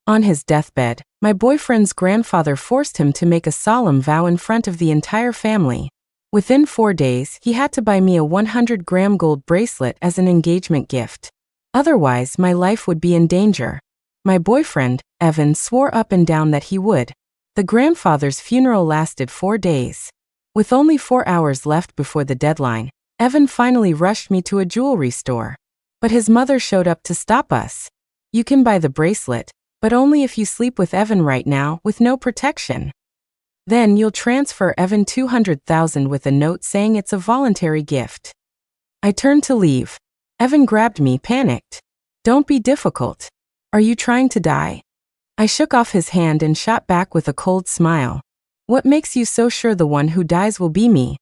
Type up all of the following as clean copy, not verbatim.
On his deathbed, my boyfriend's grandfather forced him to make a solemn vow in front of the entire family. Within 4 days, he had to buy me a 100-gram gold bracelet as an engagement gift. Otherwise, my life would be in danger. My boyfriend, Evan, swore up and down that he would. The grandfather's funeral lasted 4 days. With only 4 hours left before the deadline, Evan finally rushed me to a jewelry store. But his mother showed up to stop us. You can buy the bracelet, but only if you sleep with Evan right now with no protection. Then you'll transfer Evan $200,000 with a note saying it's a voluntary gift. I turned to leave. Evan grabbed me, panicked. Don't be difficult. Are you trying to die? I shook off his hand and shot back with a cold smile. What makes you so sure the one who dies will be me?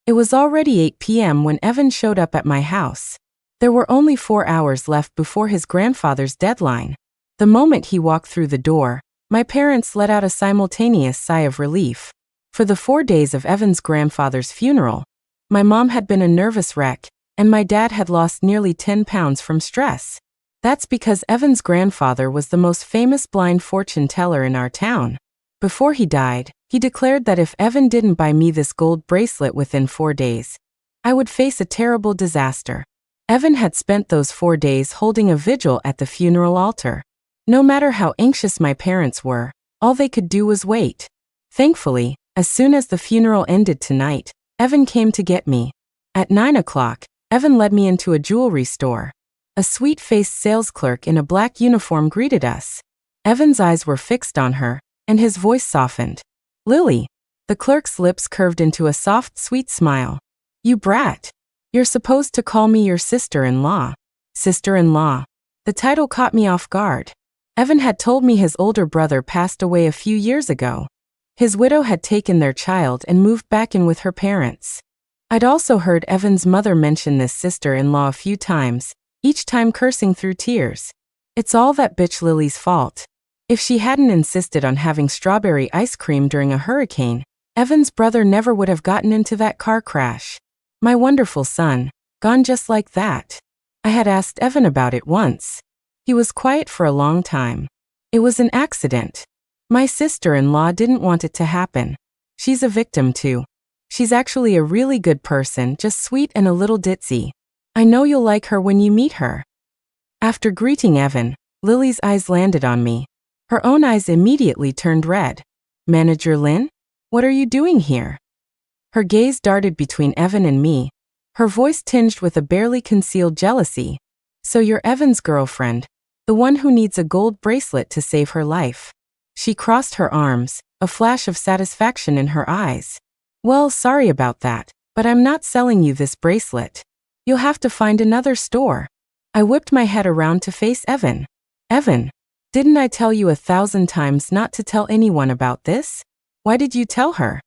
It was already 8 p.m. when Evan showed up at my house. There were only 4 hours left before his grandfather's deadline. The moment he walked through the door, my parents let out a simultaneous sigh of relief. For the 4 days of Evan's grandfather's funeral, my mom had been a nervous wreck, and my dad had lost nearly 10 pounds from stress. That's because Evan's grandfather was the most famous blind fortune teller in our town. Before he died, he declared that if Evan didn't buy me this gold bracelet within 4 days, I would face a terrible disaster. Evan had spent those 4 days holding a vigil at the funeral altar. No matter how anxious my parents were, all they could do was wait. Thankfully, as soon as the funeral ended tonight, Evan came to get me. At 9 o'clock, Evan led me into a jewelry store. A sweet-faced sales clerk in a black uniform greeted us. Evan's eyes were fixed on her, and his voice softened. Lily. The clerk's lips curved into a soft, sweet smile. You brat. You're supposed to call me your sister-in-law. Sister-in-law. The title caught me off guard. Evan had told me his older brother passed away a few years ago. His widow had taken their child and moved back in with her parents. I'd also heard Evan's mother mention this sister-in-law a few times, each time cursing through tears. It's all that bitch Lily's fault. If she hadn't insisted on having strawberry ice cream during a hurricane, Evan's brother never would have gotten into that car crash. My wonderful son, gone just like that. I had asked Evan about it once. He was quiet for a long time. It was an accident. My sister-in-law didn't want it to happen. She's a victim too. She's actually a really good person, just sweet and a little ditzy. I know you'll like her when you meet her. After greeting Evan, Lily's eyes landed on me. Her own eyes immediately turned red. Manager Lynn? What are you doing here? Her gaze darted between Evan and me, her voice tinged with a barely concealed jealousy. So you're Evan's girlfriend, the one who needs a gold bracelet to save her life. She crossed her arms, a flash of satisfaction in her eyes. Well, sorry about that, but I'm not selling you this bracelet. You'll have to find another store. I whipped my head around to face Evan. Evan, didn't I tell you 1,000 times not to tell anyone about this? Why did you tell her?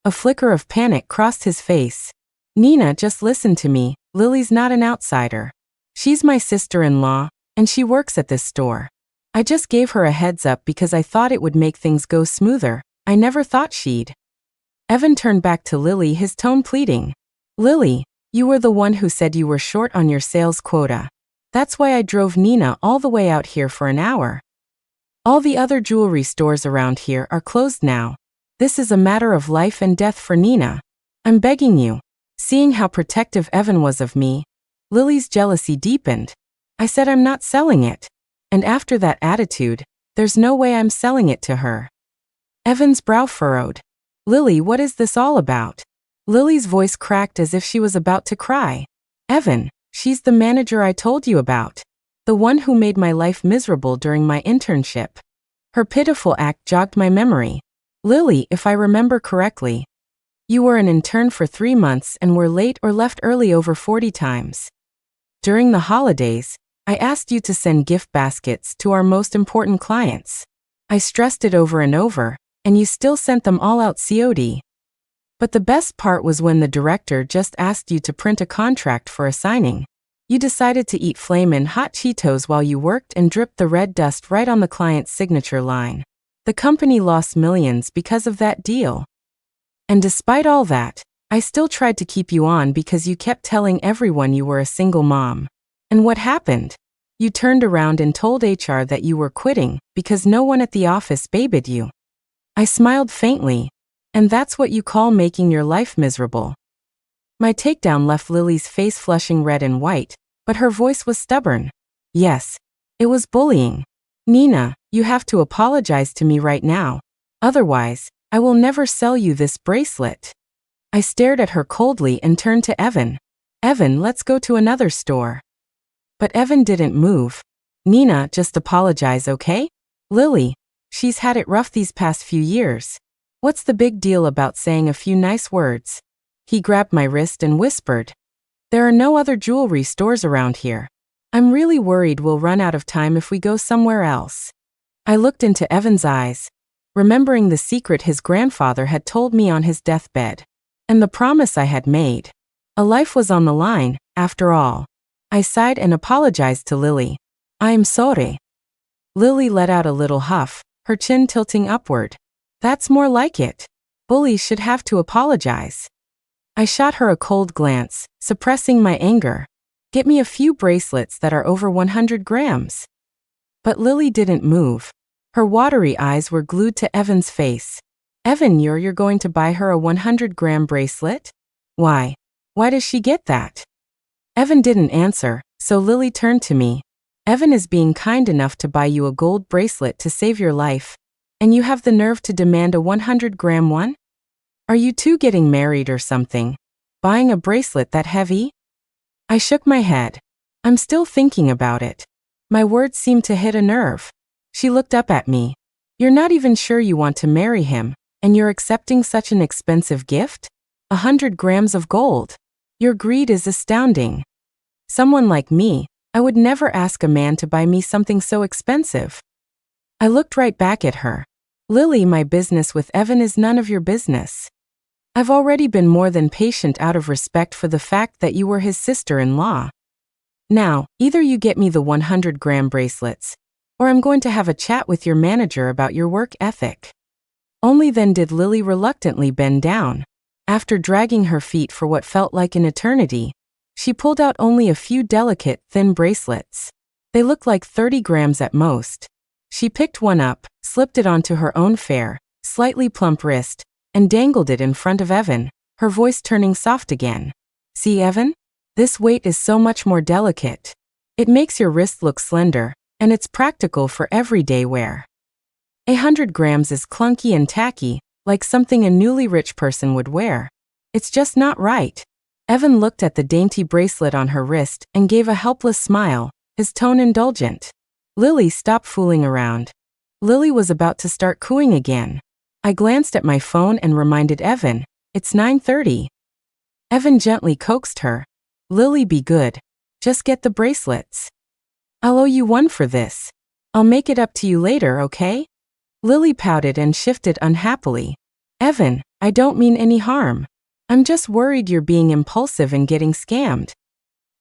A flicker of panic crossed his face. Nina, just listen to me. Lily's not an outsider. She's my sister-in-law, and she works at this store. I just gave her a heads up because I thought it would make things go smoother. I never thought she'd. Evan turned back to Lily, his tone pleading. Lily, you were the one who said you were short on your sales quota. That's why I drove Nina all the way out here for an hour. All the other jewelry stores around here are closed now. This is a matter of life and death for Nina. I'm begging you. Seeing how protective Evan was of me, Lily's jealousy deepened. I said I'm not selling it. And after that attitude, there's no way I'm selling it to her. Evan's brow furrowed. Lily, what is this all about? Lily's voice cracked as if she was about to cry. Evan, she's the manager I told you about. The one who made my life miserable during my internship. Her pitiful act jogged my memory. Lily, if I remember correctly, you were an intern for 3 months and were late or left early over 40 times. During the holidays, I asked you to send gift baskets to our most important clients. I stressed it over and over, and you still sent them all out COD. But the best part was when the director just asked you to print a contract for a signing. You decided to eat flamin' hot Cheetos while you worked and dripped the red dust right on the client's signature line. The company lost millions because of that deal. And despite all that, I still tried to keep you on because you kept telling everyone you were a single mom. And what happened? You turned around and told HR that you were quitting because no one at the office babied you. I smiled faintly. And that's what you call making your life miserable. My takedown left Lily's face flushing red and white, but her voice was stubborn. Yes, it was bullying. Nina, you have to apologize to me right now. Otherwise, I will never sell you this bracelet. I stared at her coldly and turned to Evan. Evan, let's go to another store. But Evan didn't move. Nina, just apologize, okay? Lily, she's had it rough these past few years. What's the big deal about saying a few nice words? He grabbed my wrist and whispered, there are no other jewelry stores around here. I'm really worried we'll run out of time if we go somewhere else. I looked into Evan's eyes, remembering the secret his grandfather had told me on his deathbed, and the promise I had made. A life was on the line, after all. I sighed and apologized to Lily. I'm sorry. Lily let out a little huff, her chin tilting upward. That's more like it. Bullies should have to apologize. I shot her a cold glance, suppressing my anger. Get me a few bracelets that are over 100 grams. But Lily didn't move. Her watery eyes were glued to Evan's face. Evan, you're going to buy her a 100-gram bracelet? Why? Why does she get that? Evan didn't answer, so Lily turned to me. Evan is being kind enough to buy you a gold bracelet to save your life. And you have the nerve to demand a 100-gram one? Are you two getting married or something? Buying a bracelet that heavy? I shook my head. I'm still thinking about it. My words seemed to hit a nerve. She looked up at me. You're not even sure you want to marry him, and you're accepting such an expensive gift? 100 grams of gold. Your greed is astounding. Someone like me, I would never ask a man to buy me something so expensive. I looked right back at her. Lily, my business with Evan is none of your business. I've already been more than patient out of respect for the fact that you were his sister-in-law. Now, either you get me the 100-gram bracelets, or I'm going to have a chat with your manager about your work ethic. Only then did Lily reluctantly bend down. After dragging her feet for what felt like an eternity, she pulled out only a few delicate, thin bracelets. They looked like 30 grams at most. She picked one up, slipped it onto her own fair, slightly plump wrist, and dangled it in front of Evan, her voice turning soft again. See, Evan? This weight is so much more delicate. It makes your wrist look slender, and it's practical for everyday wear. 100 grams is clunky and tacky, like something a newly rich person would wear. It's just not right. Evan looked at the dainty bracelet on her wrist and gave a helpless smile, his tone indulgent. Lily, stop fooling around. Lily was about to start cooing again. I glanced at my phone and reminded Evan, it's 9:30. Evan gently coaxed her. Lily, be good. Just get the bracelets. I'll owe you one for this. I'll make it up to you later, okay? Lily pouted and shifted unhappily. Evan, I don't mean any harm. I'm just worried you're being impulsive and getting scammed.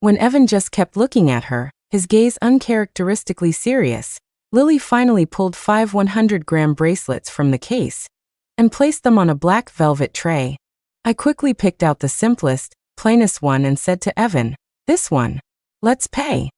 When Evan just kept looking at her, his gaze uncharacteristically serious, Lily finally pulled 5 100-gram bracelets from the case and placed them on a black velvet tray. I quickly picked out the simplest, plainest one and said to Evan, this one. Let's pay.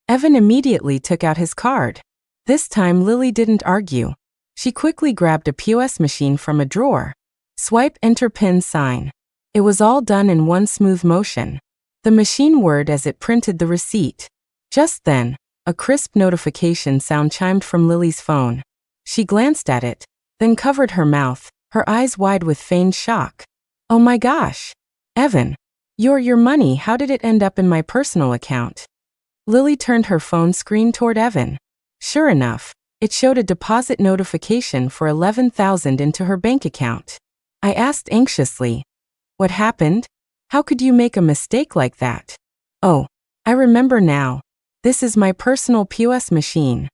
Evan immediately took out his card. This time Lily didn't argue. She quickly grabbed a POS machine from a drawer. Swipe, enter PIN sign. It was all done in one smooth motion. The machine whirred as it printed the receipt. Just then, a crisp notification sound chimed from Lily's phone. She glanced at it, then covered her mouth, her eyes wide with feigned shock. Oh my gosh! Evan! Your money, how did it end up in my personal account? Lily turned her phone screen toward Evan. Sure enough, it showed a deposit notification for $11,000 into her bank account. I asked anxiously, what happened? How could you make a mistake like that? Oh, I remember now. This is my personal POS machine.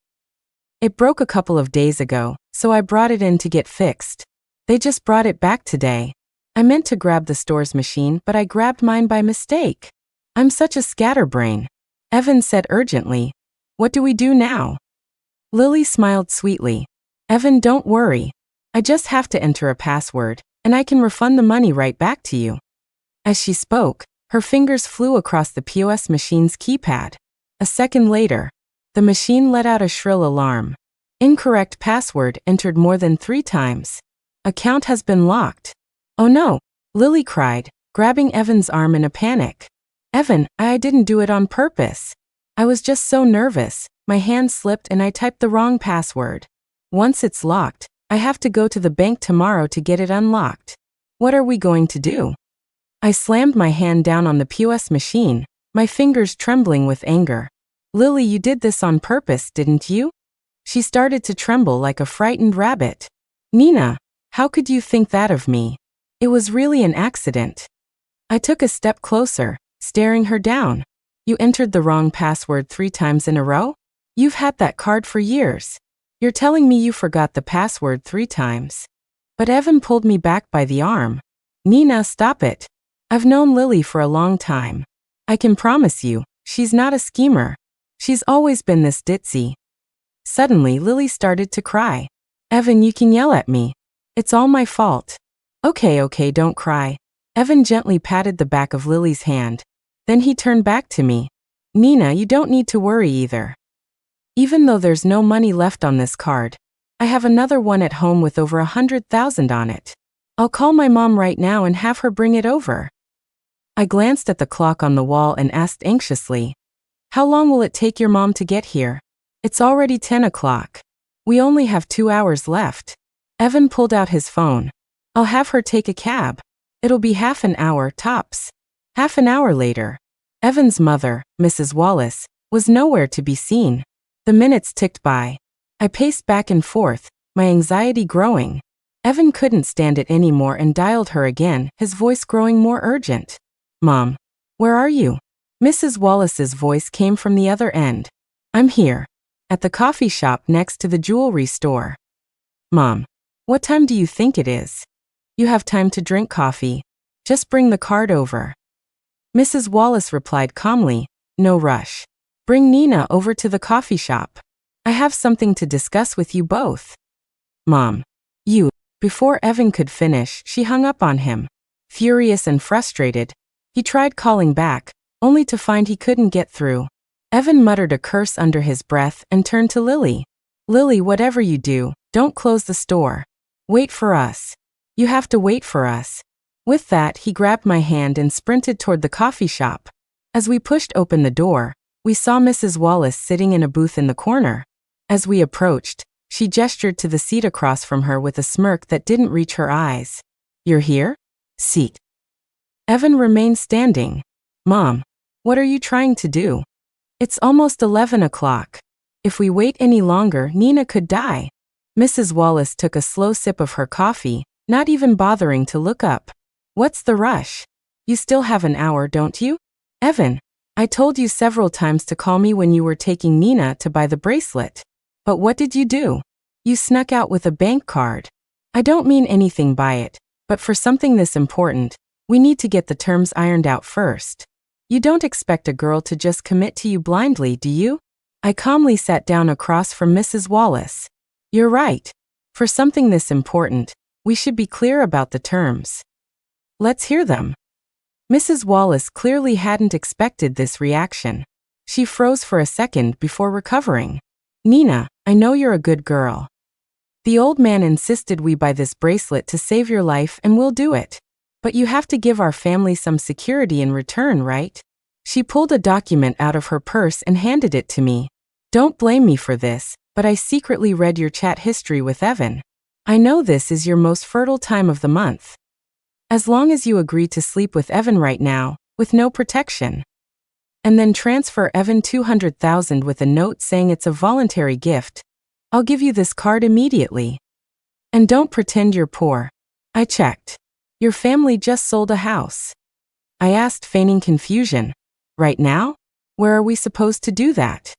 It broke a couple of days ago, so I brought it in to get fixed. They just brought it back today. I meant to grab the store's machine, but I grabbed mine by mistake. I'm such a scatterbrain. Evan said urgently. What do we do now? Lily smiled sweetly. Evan, don't worry. I just have to enter a password, and I can refund the money right back to you. As she spoke, her fingers flew across the POS machine's keypad. A second later, The machine let out a shrill alarm. Incorrect password entered more than 3 times. Account has been locked. Oh no, Lily cried, grabbing Evan's arm in a panic. Evan, I didn't do it on purpose. I was just so nervous. My hand slipped and I typed the wrong password. Once it's locked, I have to go to the bank tomorrow to get it unlocked. What are we going to do? I slammed my hand down on the POS machine, my fingers trembling with anger. Lily, you did this on purpose, didn't you? She started to tremble like a frightened rabbit. Nina, how could you think that of me? It was really an accident. I took a step closer, staring her down. You entered the wrong password 3 times in a row? You've had that card for years. You're telling me you forgot the password 3 times. But Evan pulled me back by the arm. Nina, stop it. I've known Lily for a long time. I can promise you, she's not a schemer. She's always been this ditzy. Suddenly, Lily started to cry. Evan, you can yell at me. It's all my fault. Okay, don't cry. Evan gently patted the back of Lily's hand. Then he turned back to me. Nina, you don't need to worry either. Even though there's no money left on this card, I have another one at home with over 100,000 on it. I'll call my mom right now and have her bring it over. I glanced at the clock on the wall and asked anxiously, how long will it take your mom to get here? It's already 10 o'clock. We only have 2 hours left. Evan pulled out his phone. I'll have her take a cab. It'll be half an hour, tops. Half an hour later, Evan's mother, Mrs. Wallace, was nowhere to be seen. The minutes ticked by. I paced back and forth, my anxiety growing. Evan couldn't stand it anymore and dialed her again, his voice growing more urgent. Mom, where are you? Mrs. Wallace's voice came from the other end. I'm here. At the coffee shop next to the jewelry store. Mom, what time do you think it is? You have time to drink coffee. Just bring the card over. Mrs. Wallace replied calmly, no rush. Bring Nina over to the coffee shop. I have something to discuss with you both. Mom, you. Before Evan could finish, she hung up on him. Furious and frustrated, he tried calling back, only to find he couldn't get through. Evan muttered a curse under his breath and turned to Lily. Lily, whatever you do, don't close the store. Wait for us. You have to wait for us. With that, he grabbed my hand and sprinted toward the coffee shop. As we pushed open the door, we saw Mrs. Wallace sitting in a booth in the corner. As we approached, she gestured to the seat across from her with a smirk that didn't reach her eyes. You're here? Seat. Evan remained standing. Mom, what are you trying to do? It's almost 11 o'clock. If we wait any longer, Nina could die. Mrs. Wallace took a slow sip of her coffee, not even bothering to look up. What's the rush? You still have an hour, don't you? Evan, I told you several times to call me when you were taking Nina to buy the bracelet. But what did you do? You snuck out with a bank card. I don't mean anything by it, but for something this important, we need to get the terms ironed out first. You don't expect a girl to just commit to you blindly, do you? I calmly sat down across from Mrs. Wallace. You're right. For something this important, we should be clear about the terms. Let's hear them. Mrs. Wallace clearly hadn't expected this reaction. She froze for a second before recovering. Nina, I know you're a good girl. The old man insisted we buy this bracelet to save your life and we'll do it. But you have to give our family some security in return, right? She pulled a document out of her purse and handed it to me. Don't blame me for this, but I secretly read your chat history with Evan. I know this is your most fertile time of the month. As long as you agree to sleep with Evan right now, with no protection. And then transfer Evan $200,000 with a note saying it's a voluntary gift, I'll give you this card immediately. And don't pretend you're poor. I checked. Your family just sold a house. I asked, feigning confusion. Right now? Where are we supposed to do that?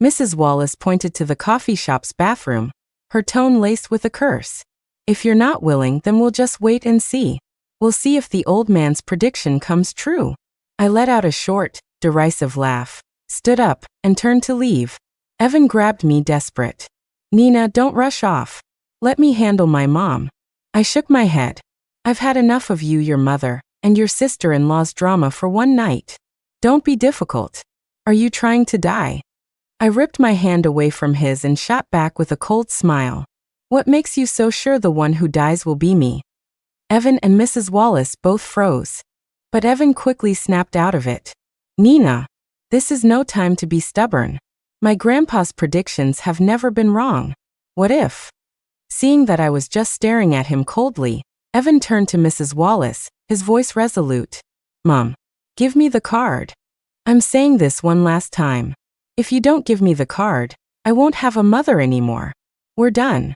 Mrs. Wallace pointed to the coffee shop's bathroom, her tone laced with a curse. If you're not willing, then we'll just wait and see. We'll see if the old man's prediction comes true. I let out a short, derisive laugh, stood up, and turned to leave. Evan grabbed me, desperate. Nina, don't rush off. Let me handle my mom. I shook my head. I've had enough of you, your mother, and your sister-in-law's drama for one night. Don't be difficult. Are you trying to die? I ripped my hand away from his and shot back with a cold smile. What makes you so sure the one who dies will be me? Evan and Mrs. Wallace both froze. But Evan quickly snapped out of it. Nina, this is no time to be stubborn. My grandpa's predictions have never been wrong. What if? Seeing that I was just staring at him coldly, Evan turned to Mrs. Wallace, his voice resolute. Mom, give me the card. I'm saying this one last time. If you don't give me the card, I won't have a mother anymore. We're done.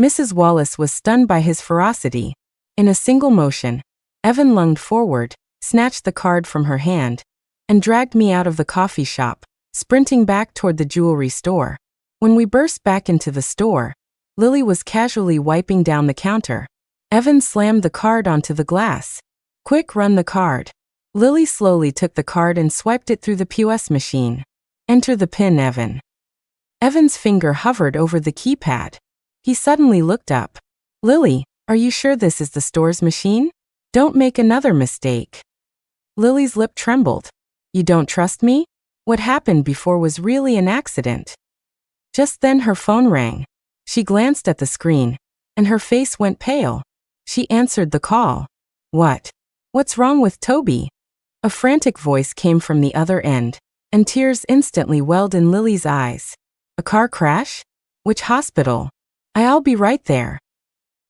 Mrs. Wallace was stunned by his ferocity. In a single motion, Evan lunged forward, snatched the card from her hand, and dragged me out of the coffee shop, sprinting back toward the jewelry store. When we burst back into the store, Lily was casually wiping down the counter. Evan slammed the card onto the glass. Quick, run the card. Lily slowly took the card and swiped it through the POS machine. Enter the PIN, Evan. Evan's finger hovered over the keypad. He suddenly looked up. Lily, are you sure this is the store's machine? Don't make another mistake. Lily's lip trembled. You don't trust me? What happened before was really an accident. Just then her phone rang. She glanced at the screen, and her face went pale. She answered the call. What? What's wrong with Toby? A frantic voice came from the other end, and tears instantly welled in Lily's eyes. A car crash? Which hospital? I'll be right there.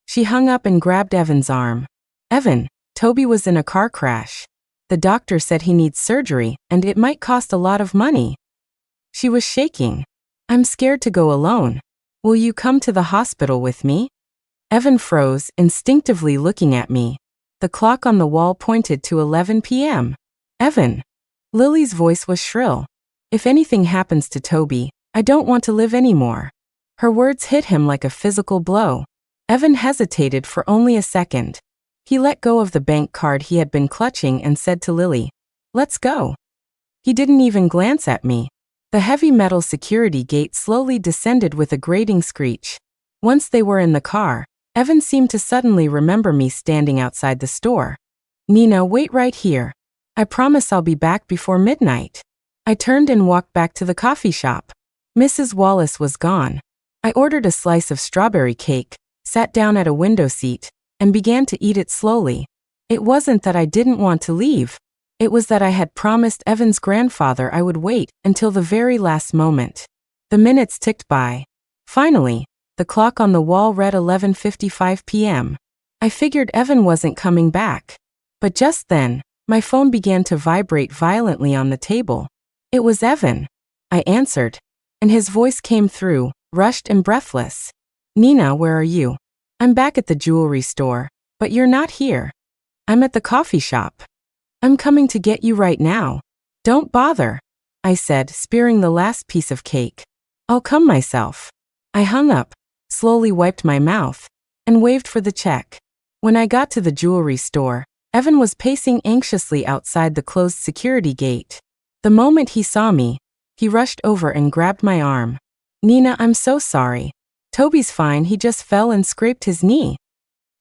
She hung up and grabbed Evan's arm. Evan, Toby was in a car crash. The doctor said he needs surgery, and it might cost a lot of money. She was shaking. I'm scared to go alone. Will you come to the hospital with me? Evan froze, instinctively looking at me. The clock on the wall pointed to 11 p.m. Evan. Lily's voice was shrill. If anything happens to Toby, I don't want to live anymore. Her words hit him like a physical blow. Evan hesitated for only a second. He let go of the bank card he had been clutching and said to Lily, Let's go. He didn't even glance at me. The heavy metal security gate slowly descended with a grating screech. Once they were in the car, Evan seemed to suddenly remember me standing outside the store. Nina, wait right here. I promise I'll be back before midnight. I turned and walked back to the coffee shop. Mrs. Wallace was gone. I ordered a slice of strawberry cake, sat down at a window seat, and began to eat it slowly. It wasn't that I didn't want to leave. It was that I had promised Evan's grandfather I would wait until the very last moment. The minutes ticked by. Finally, the clock on the wall read 11:55 p.m. I figured Evan wasn't coming back. But just then, my phone began to vibrate violently on the table. It was Evan. I answered, and his voice came through, rushed and breathless. Nina, where are you? I'm back at the jewelry store, but you're not here. I'm at the coffee shop. I'm coming to get you right now. Don't bother, I said, spearing the last piece of cake. I'll come myself. I hung up, slowly wiped my mouth, and waved for the check. When I got to the jewelry store, Evan was pacing anxiously outside the closed security gate. The moment he saw me, he rushed over and grabbed my arm. Nina, I'm so sorry. Toby's fine, he just fell and scraped his knee.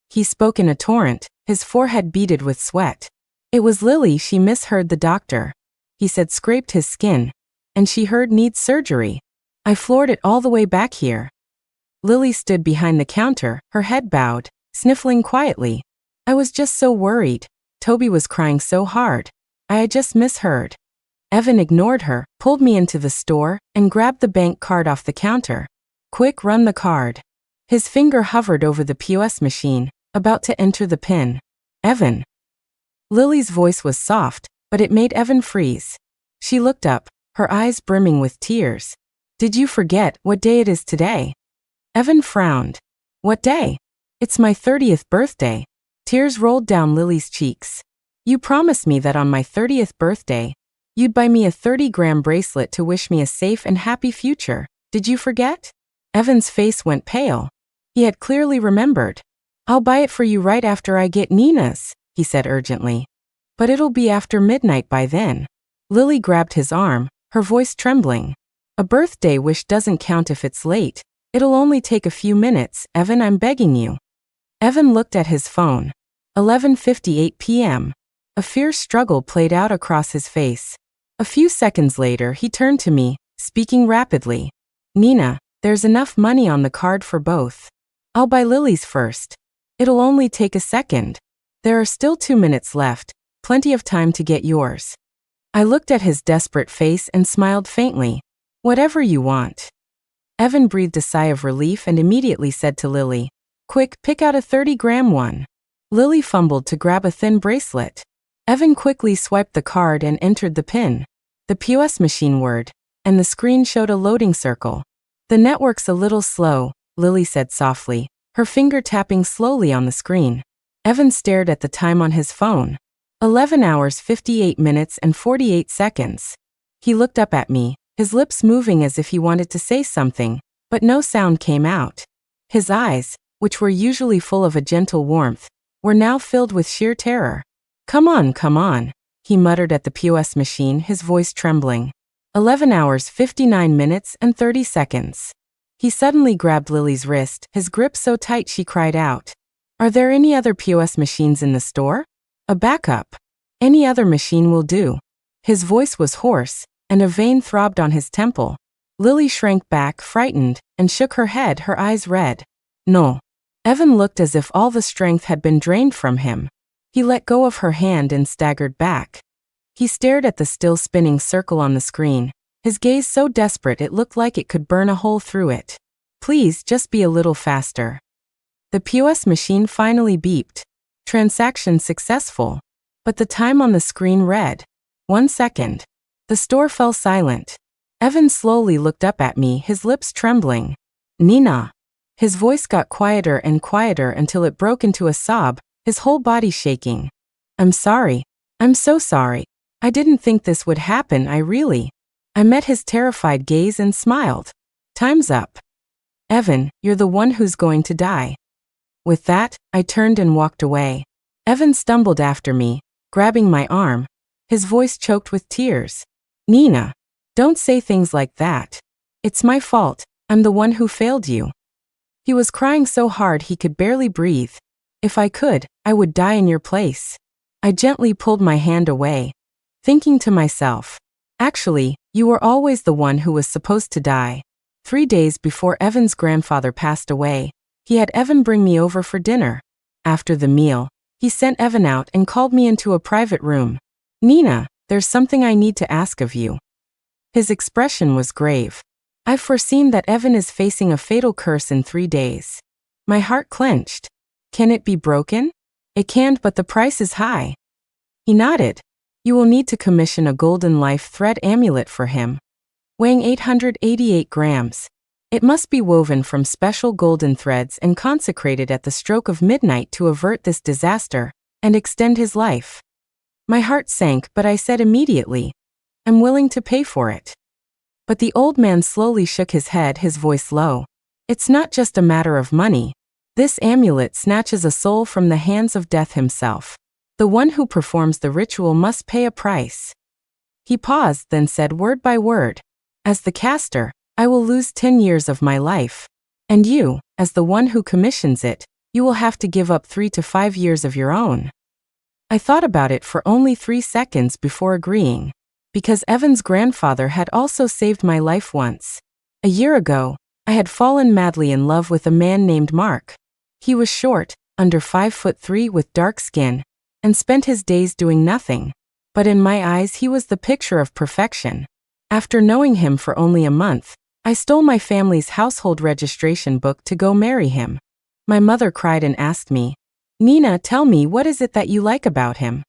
He spoke in a torrent, his forehead beaded with sweat. It was Lily, she misheard the doctor. He said scraped his skin, and she heard needs surgery. I floored it all the way back here. Lily stood behind the counter, her head bowed, sniffling quietly. I was just so worried. Toby was crying so hard. I had just misheard. Evan ignored her, pulled me into the store, and grabbed the bank card off the counter. Quick, run the card. His finger hovered over the POS machine, about to enter the PIN. Evan. Lily's voice was soft, but it made Evan freeze. She looked up, her eyes brimming with tears. Did you forget what day it is today? Evan frowned. What day? It's my 30th birthday. Tears rolled down Lily's cheeks. You promised me that on my 30th birthday, you'd buy me a 30-gram bracelet to wish me a safe and happy future. Did you forget? Evan's face went pale. He had clearly remembered. I'll buy it for you right after I get Nina's, he said urgently. But it'll be after midnight by then. Lily grabbed his arm, her voice trembling. A birthday wish doesn't count if it's late. It'll only take a few minutes, Evan, I'm begging you. Evan looked at his phone. 11:58 p.m. A fierce struggle played out across his face. A few seconds later he turned to me, speaking rapidly. Nina, there's enough money on the card for both. I'll buy Lily's first. It'll only take a second. There are still 2 minutes left, plenty of time to get yours. I looked at his desperate face and smiled faintly. Whatever you want. Evan breathed a sigh of relief and immediately said to Lily, Quick, pick out a 30-gram one. Lily fumbled to grab a thin bracelet. Evan quickly swiped the card and entered the PIN. The POS machine word, and the screen showed a loading circle. The network's a little slow, Lily said softly, her finger tapping slowly on the screen. Evan stared at the time on his phone. 11 hours 58 minutes and 48 seconds. He looked up at me, his lips moving as if he wanted to say something, but no sound came out. His eyes, which were usually full of a gentle warmth, were now filled with sheer terror. Come on, he muttered at the POS machine, his voice trembling. 11 hours 59 minutes and 30 seconds. He suddenly grabbed Lily's wrist, his grip so tight she cried out. Are there any other POS machines in the store? A backup. Any other machine will do. His voice was hoarse, and a vein throbbed on his temple. Lily shrank back, frightened, and shook her head, her eyes red. No. Evan looked as if all the strength had been drained from him. He let go of her hand and staggered back. He stared at the still spinning circle on the screen, his gaze so desperate it looked like it could burn a hole through it. Please, just be a little faster. The POS machine finally beeped. Transaction successful. But the time on the screen read. 1 second. The store fell silent. Evan slowly looked up at me, his lips trembling. Nina. His voice got quieter and quieter until it broke into a sob, his whole body shaking. I'm sorry. I'm so sorry. I didn't think this would happen, I met his terrified gaze and smiled. Time's up. Evan, you're the one who's going to die. With that, I turned and walked away. Evan stumbled after me, grabbing my arm, his voice choked with tears. Nina, don't say things like that. It's my fault, I'm the one who failed you. He was crying so hard he could barely breathe. If I could, I would die in your place. I gently pulled my hand away, thinking to myself, actually, you were always the one who was supposed to die. 3 days before Evan's grandfather passed away, he had Evan bring me over for dinner. After the meal, he sent Evan out and called me into a private room. Nina, there's something I need to ask of you. His expression was grave. I've foreseen that Evan is facing a fatal curse in 3 days. My heart clenched. Can it be broken? It can't, but the price is high. He nodded. You will need to commission a golden life thread amulet for him, weighing 888 grams. It must be woven from special golden threads and consecrated at the stroke of midnight to avert this disaster and extend his life. My heart sank, but I said immediately, I'm willing to pay for it. But the old man slowly shook his head, his voice low. It's not just a matter of money. This amulet snatches a soul from the hands of death himself. The one who performs the ritual must pay a price. He paused, then said word by word, as the caster, I will lose 10 years of my life. And you, as the one who commissions it, you will have to give up 3 to 5 years of your own. I thought about it for only 3 seconds before agreeing. Because Evan's grandfather had also saved my life once. A year ago, I had fallen madly in love with a man named Mark. He was short, under 5'3" with dark skin, and spent his days doing nothing. But in my eyes he was the picture of perfection. After knowing him for only a month, I stole my family's household registration book to go marry him. My mother cried and asked me, Nina, tell me, what is it that you like about him?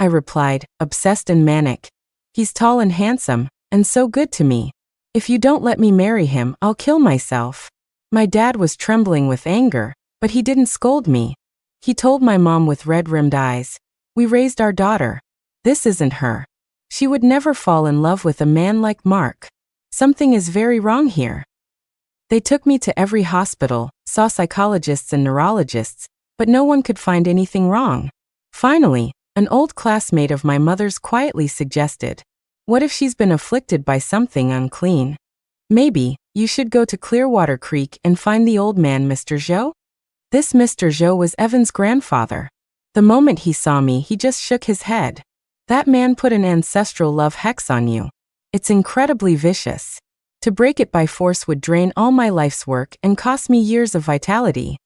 I replied, obsessed and manic. He's tall and handsome, and so good to me. If you don't let me marry him, I'll kill myself. My dad was trembling with anger, but he didn't scold me. He told my mom with red-rimmed eyes, we raised our daughter. This isn't her. She would never fall in love with a man like Mark. Something is very wrong here. They took me to every hospital, saw psychologists and neurologists, but no one could find anything wrong. Finally, an old classmate of my mother's quietly suggested, what if she's been afflicted by something unclean? Maybe you should go to Clearwater Creek and find the old man, Mr. Zhou? This Mr. Zhou was Evan's grandfather. The moment he saw me, he just shook his head. That man put an ancestral love hex on you. It's incredibly vicious. To break it by force would drain all my life's work and cost me years of vitality.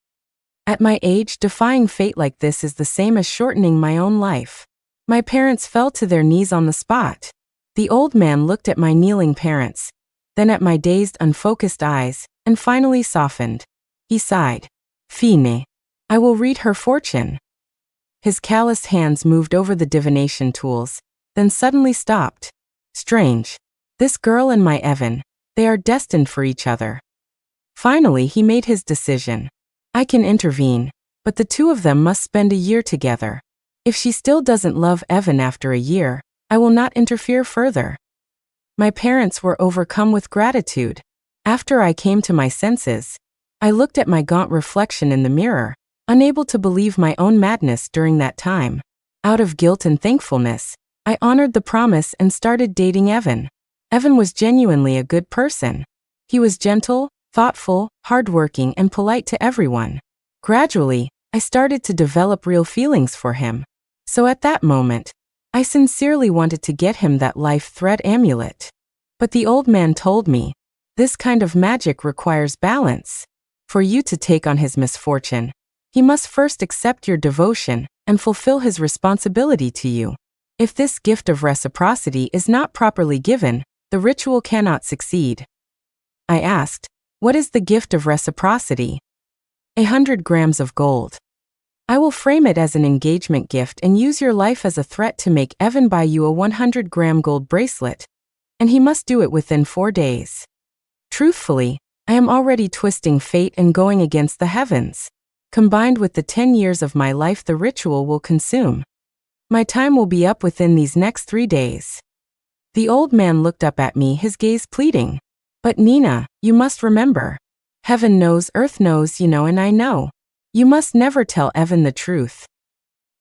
At my age, defying fate like this is the same as shortening my own life. My parents fell to their knees on the spot. The old man looked at my kneeling parents, then at my dazed, unfocused eyes, and finally softened. He sighed. Fine. I will read her fortune. His calloused hands moved over the divination tools, then suddenly stopped. Strange. This girl and my Evan, they are destined for each other. Finally, he made his decision. I can intervene, but the two of them must spend a year together. If she still doesn't love Evan after a year, I will not interfere further. My parents were overcome with gratitude. After I came to my senses, I looked at my gaunt reflection in the mirror, unable to believe my own madness during that time. Out of guilt and thankfulness, I honored the promise and started dating Evan. Evan was genuinely a good person. He was gentle, thoughtful, hardworking, and polite to everyone. Gradually, I started to develop real feelings for him. So at that moment, I sincerely wanted to get him that life thread amulet. But the old man told me, this kind of magic requires balance. For you to take on his misfortune, he must first accept your devotion and fulfill his responsibility to you. If this gift of reciprocity is not properly given, the ritual cannot succeed. I asked, what is the gift of reciprocity? 100 grams of gold. I will frame it as an engagement gift and use your life as a threat to make Evan buy you a 100-gram gold bracelet, and he must do it within 4 days. Truthfully, I am already twisting fate and going against the heavens. Combined with the 10 years of my life the ritual will consume. My time will be up within these next 3 days. The old man looked up at me, his gaze pleading. But Nina, you must remember. Heaven knows, earth knows, you know, and I know. You must never tell Evan the truth.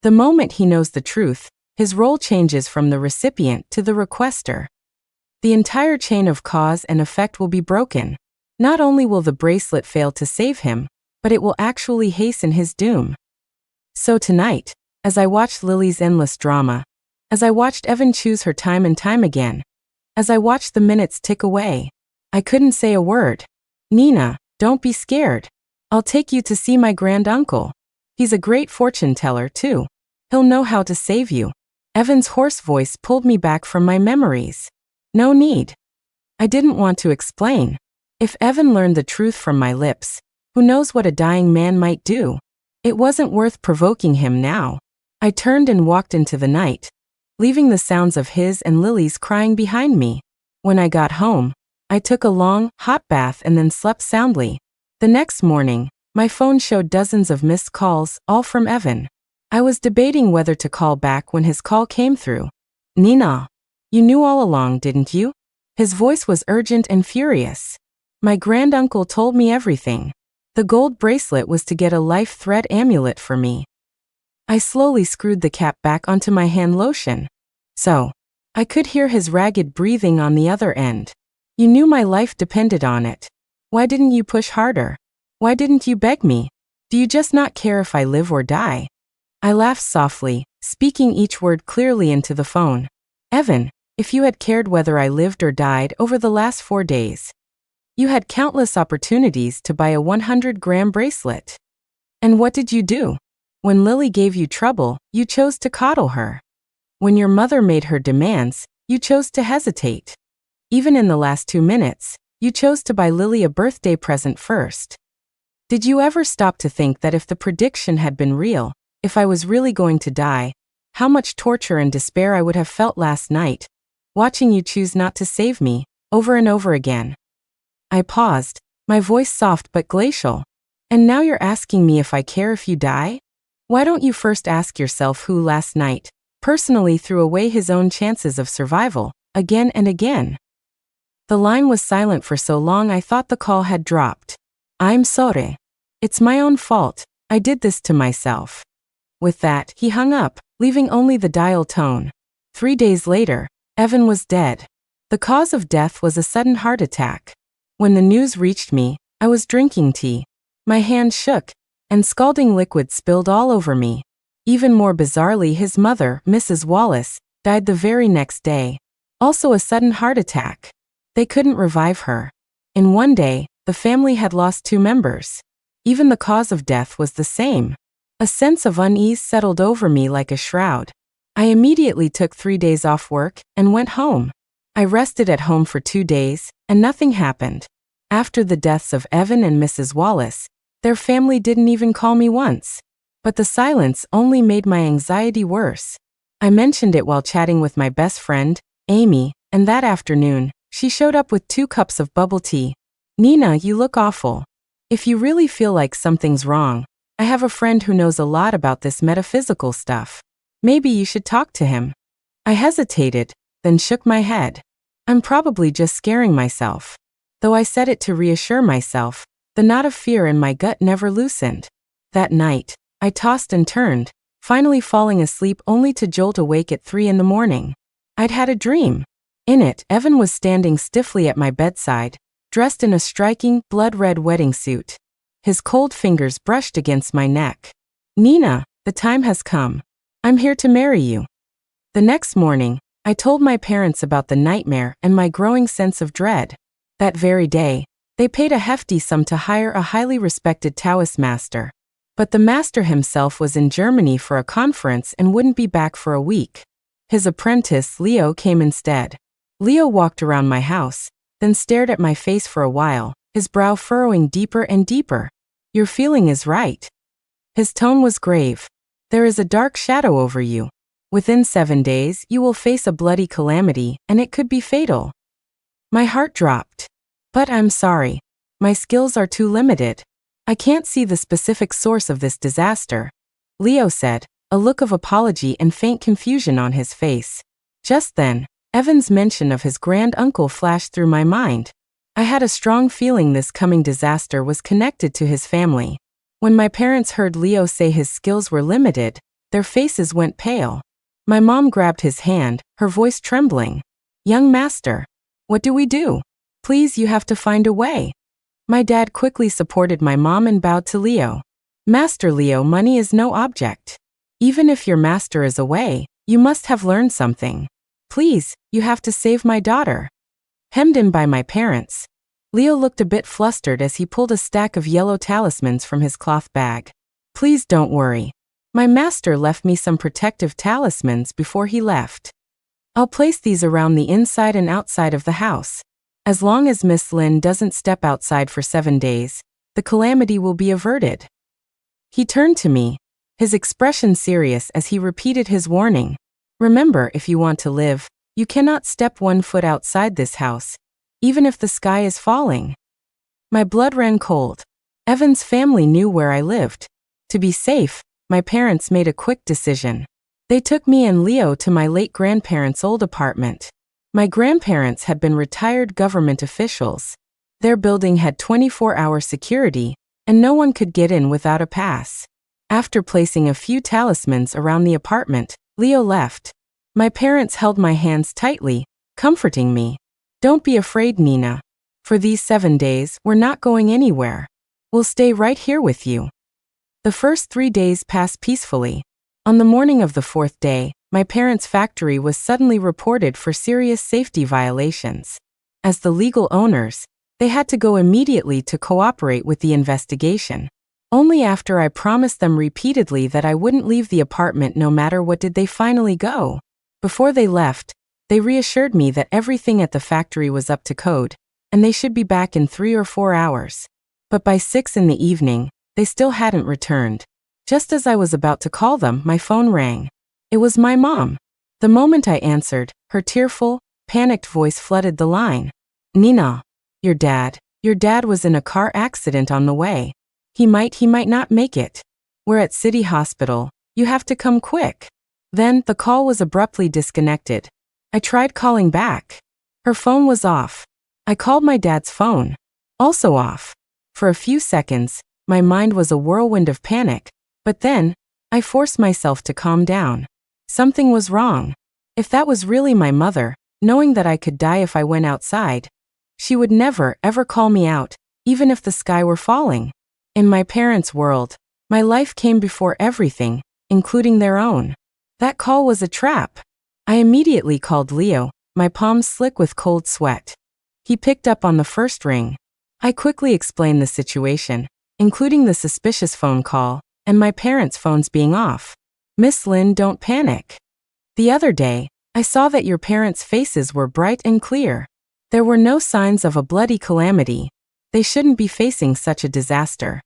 The moment he knows the truth, his role changes from the recipient to the requester. The entire chain of cause and effect will be broken. Not only will the bracelet fail to save him, but it will actually hasten his doom. So tonight, as I watched Lily's endless drama, as I watched Evan choose her time and time again, as I watched the minutes tick away, I couldn't say a word. Nina, don't be scared. I'll take you to see my granduncle. He's a great fortune teller, too. He'll know how to save you. Evan's hoarse voice pulled me back from my memories. No need. I didn't want to explain. If Evan learned the truth from my lips, who knows what a dying man might do? It wasn't worth provoking him now. I turned and walked into the night, leaving the sounds of his and Lily's crying behind me. When I got home, I took a long, hot bath and then slept soundly. The next morning, my phone showed dozens of missed calls, all from Evan. I was debating whether to call back when his call came through. Nina, you knew all along, didn't you? His voice was urgent and furious. My granduncle told me everything. The gold bracelet was to get a life thread amulet for me. I slowly screwed the cap back onto my hand lotion. So, I could hear his ragged breathing on the other end. You knew my life depended on it. Why didn't you push harder? Why didn't you beg me? Do you just not care if I live or die? I laughed softly, speaking each word clearly into the phone. Evan, if you had cared whether I lived or died over the last 4 days, you had countless opportunities to buy a 100-gram bracelet. And what did you do? When Lily gave you trouble, you chose to coddle her. When your mother made her demands, you chose to hesitate. Even in the last 2 minutes, you chose to buy Lily a birthday present first. Did you ever stop to think that if the prediction had been real, if I was really going to die, how much torture and despair I would have felt last night, watching you choose not to save me, over and over again? I paused, my voice soft but glacial. And now you're asking me if I care if you die? Why don't you first ask yourself who last night, personally threw away his own chances of survival, again and again? The line was silent for so long I thought the call had dropped. I'm sorry. It's my own fault. I did this to myself. With that, he hung up, leaving only the dial tone. 3 days later, Evan was dead. The cause of death was a sudden heart attack. When the news reached me, I was drinking tea. My hand shook, and scalding liquid spilled all over me. Even more bizarrely, his mother, Mrs. Wallace, died the very next day. Also a sudden heart attack. They couldn't revive her. In one day, the family had lost 2 members. Even the cause of death was the same. A sense of unease settled over me like a shroud. I immediately took 3 days off work and went home. I rested at home for 2 days, and nothing happened. After the deaths of Evan and Mrs. Wallace, their family didn't even call me once. But the silence only made my anxiety worse. I mentioned it while chatting with my best friend, Amy, and that afternoon, she showed up with 2 cups of bubble tea. "Nina, you look awful. If you really feel like something's wrong, I have a friend who knows a lot about this metaphysical stuff. Maybe you should talk to him." I hesitated, then shook my head. I'm probably just scaring myself. Though I said it to reassure myself, the knot of fear in my gut never loosened. That night, I tossed and turned, finally falling asleep only to jolt awake at 3 in the morning. I'd had a dream. In it, Evan was standing stiffly at my bedside, dressed in a striking, blood-red wedding suit. His cold fingers brushed against my neck. "Nina, the time has come. I'm here to marry you." The next morning, I told my parents about the nightmare and my growing sense of dread. That very day, they paid a hefty sum to hire a highly respected Taoist master. But the master himself was in Germany for a conference and wouldn't be back for a week. His apprentice, Leo, came instead. Leo walked around my house, then stared at my face for a while, his brow furrowing deeper and deeper. "Your feeling is right." His tone was grave. "There is a dark shadow over you. Within 7 days, you will face a bloody calamity, and it could be fatal." My heart dropped. "But I'm sorry. My skills are too limited. I can't see the specific source of this disaster," Leo said, a look of apology and faint confusion on his face. Just then, Evan's mention of his grand-uncle flashed through my mind. I had a strong feeling this coming disaster was connected to his family. When my parents heard Leo say his skills were limited, their faces went pale. My mom grabbed his hand, her voice trembling. "Young master, what do we do? Please, you have to find a way." My dad quickly supported my mom and bowed to Leo. "Master Leo, money is no object. Even if your master is away, you must have learned something. Please, you have to save my daughter." Hemmed in by my parents, Leo looked a bit flustered as he pulled a stack of yellow talismans from his cloth bag. "Please don't worry. My master left me some protective talismans before he left. I'll place these around the inside and outside of the house. As long as Miss Lynn doesn't step outside for 7 days, the calamity will be averted." He turned to me, his expression serious as he repeated his warning. "Remember, if you want to live, you cannot step 1 foot outside this house, even if the sky is falling." My blood ran cold. Evan's family knew where I lived. To be safe, my parents made a quick decision. They took me and Leo to my late grandparents' old apartment. My grandparents had been retired government officials. Their building had 24-hour security, and no one could get in without a pass. After placing a few talismans around the apartment, Leo left. My parents held my hands tightly, comforting me. "Don't be afraid, Nina. For these 7 days, we're not going anywhere. We'll stay right here with you." The first 3 days passed peacefully. On the morning of the 4th day, my parents' factory was suddenly reported for serious safety violations. As the legal owners, they had to go immediately to cooperate with the investigation. Only after I promised them repeatedly that I wouldn't leave the apartment no matter what did they finally go. Before they left, they reassured me that everything at the factory was up to code, and they should be back in 3 or 4 hours. But by 6 in the evening, they still hadn't returned. Just as I was about to call them, my phone rang. It was my mom. The moment I answered, her tearful, panicked voice flooded the line. "Nina, your dad was in a car accident on the way. He might not make it. We're at City Hospital. You have to come quick." Then, the call was abruptly disconnected. I tried calling back. Her phone was off. I called my dad's phone. Also off. For a few seconds, my mind was a whirlwind of panic, but then, I forced myself to calm down. Something was wrong. If that was really my mother, knowing that I could die if I went outside, she would never, ever call me out, even if the sky were falling. In my parents' world, my life came before everything, including their own. That call was a trap. I immediately called Leo, my palms slick with cold sweat. He picked up on the first ring. I quickly explained the situation, including the suspicious phone call, and my parents' phones being off. Miss Lynn, don't panic. The other day, I saw that your parents' faces were bright and clear. There were no signs of a bloody calamity. They shouldn't be facing such a disaster.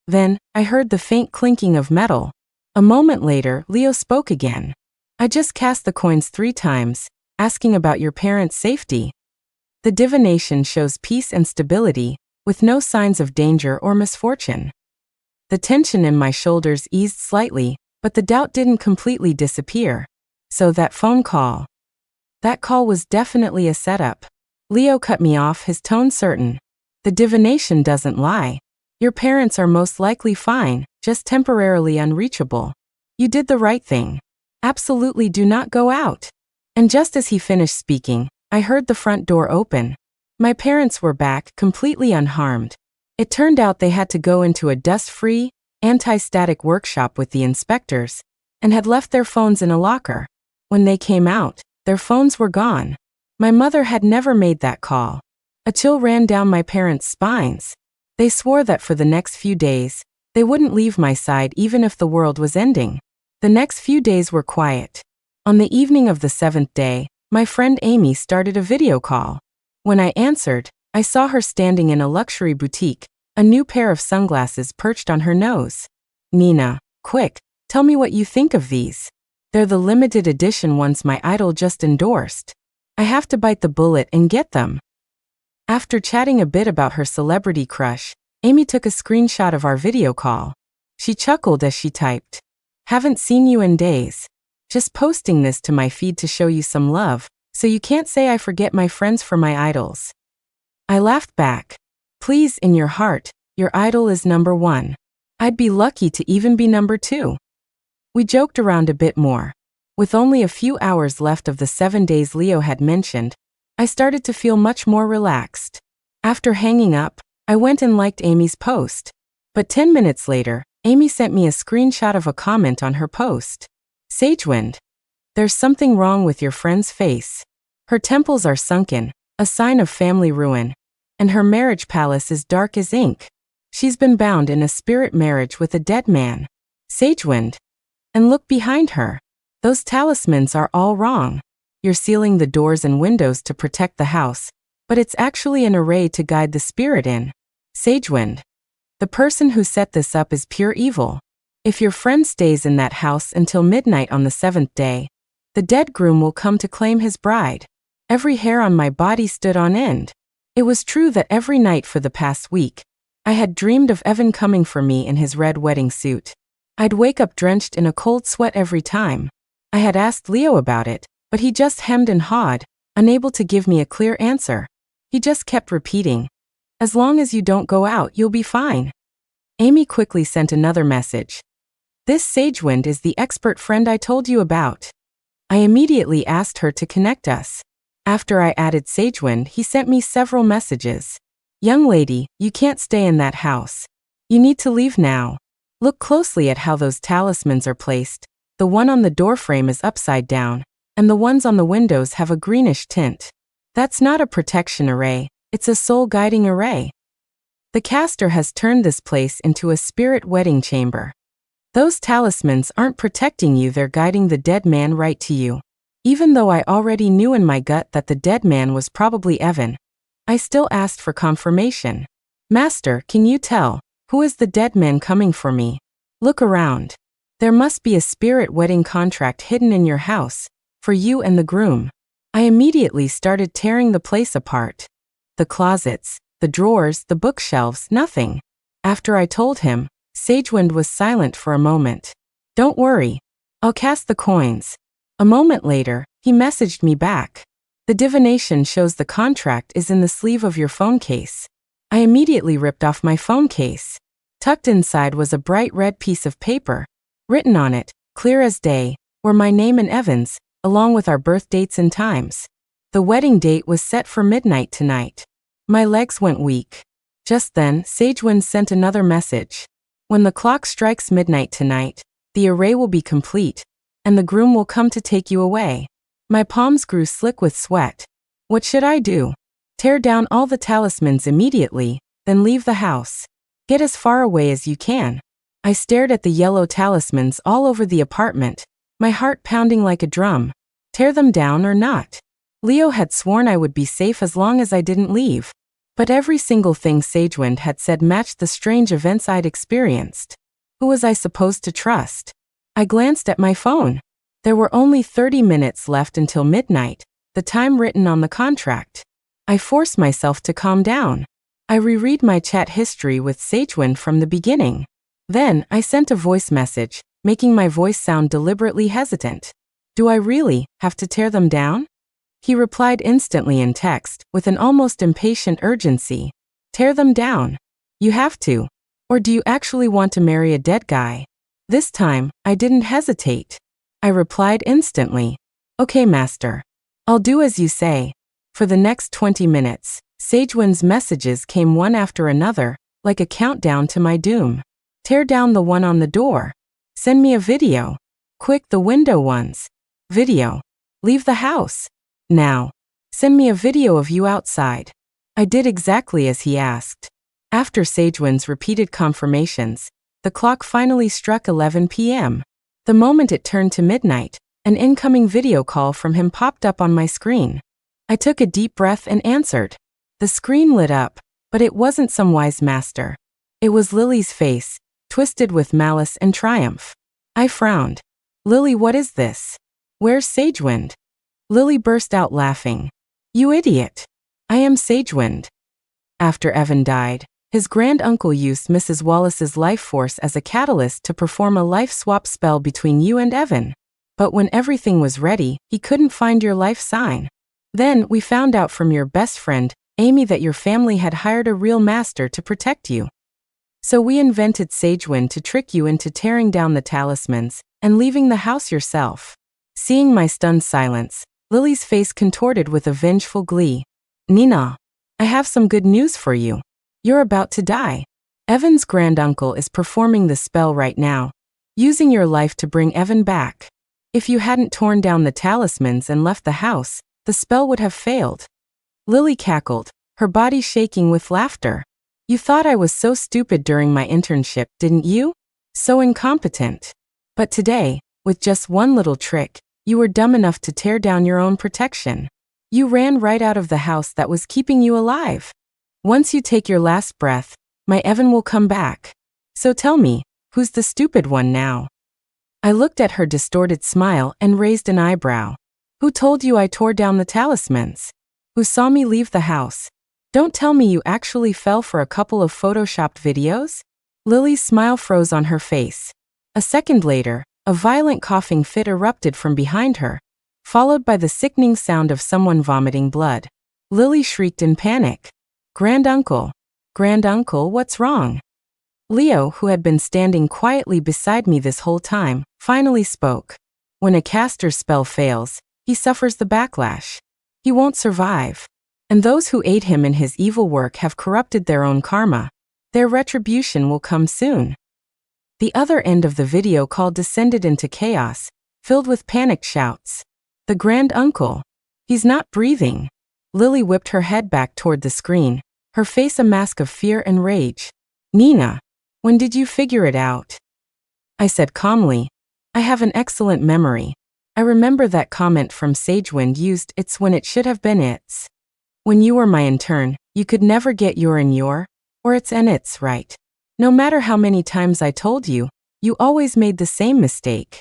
Then, I heard the faint clinking of metal. A moment later, Leo spoke again. I just cast the coins 3 times, asking about your parents' safety. The divination shows peace and stability, with no signs of danger or misfortune. The tension in my shoulders eased slightly, but the doubt didn't completely disappear. So that phone call. That call was definitely a setup. Leo cut me off, his tone certain. The divination doesn't lie. Your parents are most likely fine, just temporarily unreachable. You did the right thing. Absolutely do not go out. And just as he finished speaking, I heard the front door open. My parents were back, completely unharmed. It turned out they had to go into a dust-free, anti-static workshop with the inspectors, and had left their phones in a locker. When they came out, their phones were gone. My mother had never made that call. A chill ran down my parents' spines. They swore that for the next few days, they wouldn't leave my side even if the world was ending. The next few days were quiet. On the evening of the 7th day, my friend Amy started a video call. When I answered, I saw her standing in a luxury boutique, a new pair of sunglasses perched on her nose. Nina, quick, tell me what you think of these. They're the limited edition ones my idol just endorsed. I have to bite the bullet and get them. After chatting a bit about her celebrity crush, Amy took a screenshot of our video call. She chuckled as she typed, "Haven't seen you in days. Just posting this to my feed to show you some love, so you can't say I forget my friends for my idols." I laughed back. Please, in your heart, your idol is number 1. I'd be lucky to even be number 2. We joked around a bit more. With only a few hours left of the 7 days Leo had mentioned, I started to feel much more relaxed. After hanging up, I went and liked Amy's post. But 10 minutes later, Amy sent me a screenshot of a comment on her post. "Sagewind, there's something wrong with your friend's face. Her temples are sunken, a sign of family ruin, and her marriage palace is dark as ink. She's been bound in a spirit marriage with a dead man. Sagewind. And look behind her. Those talismans are all wrong. You're sealing the doors and windows to protect the house, but it's actually an array to guide the spirit in. Sagewind. The person who set this up is pure evil. If your friend stays in that house until midnight on the 7th day, the dead groom will come to claim his bride." Every hair on my body stood on end. It was true that every night for the past week, I had dreamed of Evan coming for me in his red wedding suit. I'd wake up drenched in a cold sweat every time. I had asked Leo about it, but he just hemmed and hawed, unable to give me a clear answer. He just kept repeating, "As long as you don't go out, you'll be fine." Amy quickly sent another message. "This Sagewind is the expert friend I told you about." I immediately asked her to connect us. After I added Sagewind, he sent me several messages. "Young lady, you can't stay in that house. You need to leave now. Look closely at how those talismans are placed. The one on the doorframe is upside down, and the ones on the windows have a greenish tint. That's not a protection array, it's a soul-guiding array. The caster has turned this place into a spirit wedding chamber. Those talismans aren't protecting you, they're guiding the dead man right to you." Even though I already knew in my gut that the dead man was probably Evan, I still asked for confirmation. "Master, can you tell, who is the dead man coming for me? Look around. There must be a spirit wedding contract hidden in your house, for you and the groom." I immediately started tearing the place apart. The closets, the drawers, the bookshelves, nothing. After I told him, Sagewind was silent for a moment. "Don't worry. I'll cast the coins." A moment later, he messaged me back. "The divination shows the contract is in the sleeve of your phone case." I immediately ripped off my phone case. Tucked inside was a bright red piece of paper. Written on it, clear as day, were my name and Evan's, along with our birth dates and times. The wedding date was set for midnight tonight. My legs went weak. Just then, Sagewind sent another message. "When the clock strikes midnight tonight, the array will be complete, and the groom will come to take you away. My palms grew slick with sweat. What should I do? Tear down all the talismans immediately, then leave the house. Get as far away as you can. I stared at the yellow talismans all over the apartment, my heart pounding like a drum. Tear them down or not? Leo had sworn I would be safe as long as I didn't leave. But every single thing Sagewind had said matched the strange events I'd experienced. Who was I supposed to trust? I glanced at my phone. There were only 30 minutes left until midnight, the time written on the contract. I forced myself to calm down. I reread my chat history with Sagewind from the beginning. Then, I sent a voice message, making my voice sound deliberately hesitant. Do I really have to tear them down? He replied instantly in text, with an almost impatient urgency. Tear them down. You have to. Or do you actually want to marry a dead guy? This time, I didn't hesitate. I replied instantly. Okay, master. I'll do as you say. For the next 20 minutes, Sagewind's messages came one after another, like a countdown to my doom. Tear down the one on the door. Send me a video. Quick, the window ones. Video. Leave the house. Now. Send me a video of you outside. I did exactly as he asked. After Sagewind's repeated confirmations, the clock finally struck 11 p.m. The moment it turned to midnight, an incoming video call from him popped up on my screen. I took a deep breath and answered. The screen lit up, but it wasn't some wise master. It was Lily's face, twisted with malice and triumph. I frowned. Lily, what is this? Where's Sagewind? Lily burst out laughing. You idiot. I am Sagewind. After Evan died, his granduncle used Mrs. Wallace's life force as a catalyst to perform a life swap spell between you and Evan. But when everything was ready, he couldn't find your life sign. Then we found out from your best friend, Amy, that your family had hired a real master to protect you. So we invented Sagewind to trick you into tearing down the talismans and leaving the house yourself. Seeing my stunned silence, Lily's face contorted with a vengeful glee. Nina, I have some good news for you. You're about to die. Evan's granduncle is performing the spell right now, using your life to bring Evan back. If you hadn't torn down the talismans and left the house, the spell would have failed. Lily cackled, her body shaking with laughter. You thought I was so stupid during my internship, didn't you? So incompetent. But today, with just one little trick, you were dumb enough to tear down your own protection. You ran right out of the house that was keeping you alive. Once you take your last breath, my Evan will come back. So tell me, who's the stupid one now? I looked at her distorted smile and raised an eyebrow. Who told you I tore down the talismans? Who saw me leave the house? Don't tell me you actually fell for a couple of photoshopped videos? Lily's smile froze on her face. A second later, a violent coughing fit erupted from behind her, followed by the sickening sound of someone vomiting blood. Lily shrieked in panic. Granduncle. Granduncle, what's wrong? Leo, who had been standing quietly beside me this whole time, finally spoke. When a caster's spell fails, he suffers the backlash. He won't survive. And those who aid him in his evil work have corrupted their own karma. Their retribution will come soon. The other end of the video call descended into chaos, filled with panicked shouts. The granduncle. He's not breathing. Lily whipped her head back toward the screen, her face a mask of fear and rage. Nina, when did you figure it out? I said calmly. I have an excellent memory. I remember that comment from Sagewind used it's when it should have been it's. When you were my intern, you could never get your and your, or it's and it's right. No matter how many times I told you, you always made the same mistake.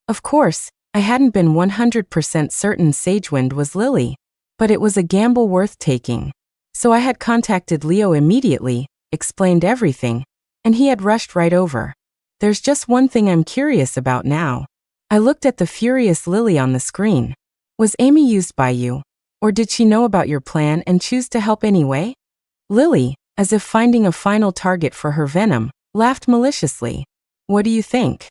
Of course, I hadn't been 100% certain Sagewind was Lily, but it was a gamble worth taking. So I had contacted Leo immediately, explained everything, and he had rushed right over. There's just one thing I'm curious about now. I looked at the furious Lily on the screen. Was Amy used by you? Or did she know about your plan and choose to help anyway? Lily, as if finding a final target for her venom, laughed maliciously. What do you think?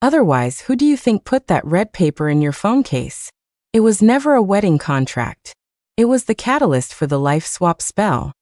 Otherwise, who do you think put that red paper in your phone case? It was never a wedding contract. It was the catalyst for the life swap spell.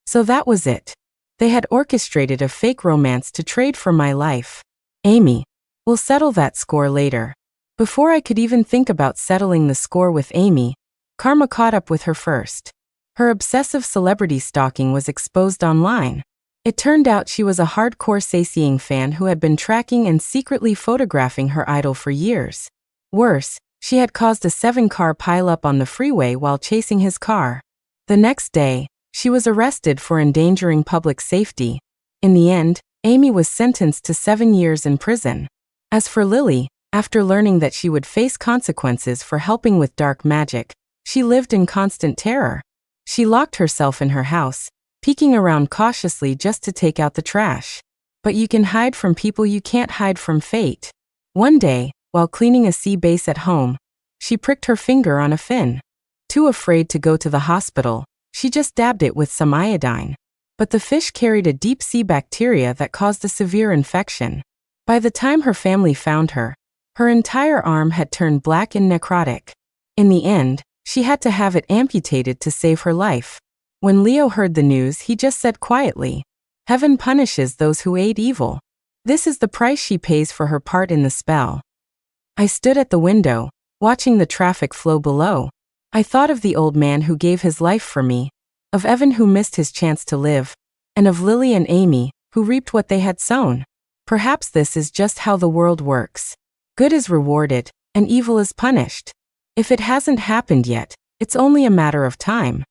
So that was it. They had orchestrated a fake romance to trade for my life. Amy, we'll settle that score later. Before I could even think about settling the score with Amy, karma caught up with her first. Her obsessive celebrity stalking was exposed online. It turned out she was a hardcore Saseing fan who had been tracking and secretly photographing her idol for years. Worse, she had caused a 7-car pileup on the freeway while chasing his car. The next day, she was arrested for endangering public safety. In the end, Amy was sentenced to 7 years in prison. As for Lily, after learning that she would face consequences for helping with dark magic, she lived in constant terror. She locked herself in her house, peeking around cautiously just to take out the trash. But you can hide from people you can't hide from fate. One day, while cleaning a sea base at home, she pricked her finger on a fin. Too afraid to go to the hospital, she just dabbed it with some iodine. But the fish carried a deep-sea bacteria that caused a severe infection. By the time her family found her, her entire arm had turned black and necrotic. In the end, she had to have it amputated to save her life. When Leo heard the news, he just said quietly, "Heaven punishes those who aid evil. This is the price she pays for her part in the spell." I stood at the window, watching the traffic flow below. I thought of the old man who gave his life for me, of Evan who missed his chance to live, and of Lily and Amy, who reaped what they had sown. Perhaps this is just how the world works. Good is rewarded, and evil is punished. If it hasn't happened yet, it's only a matter of time.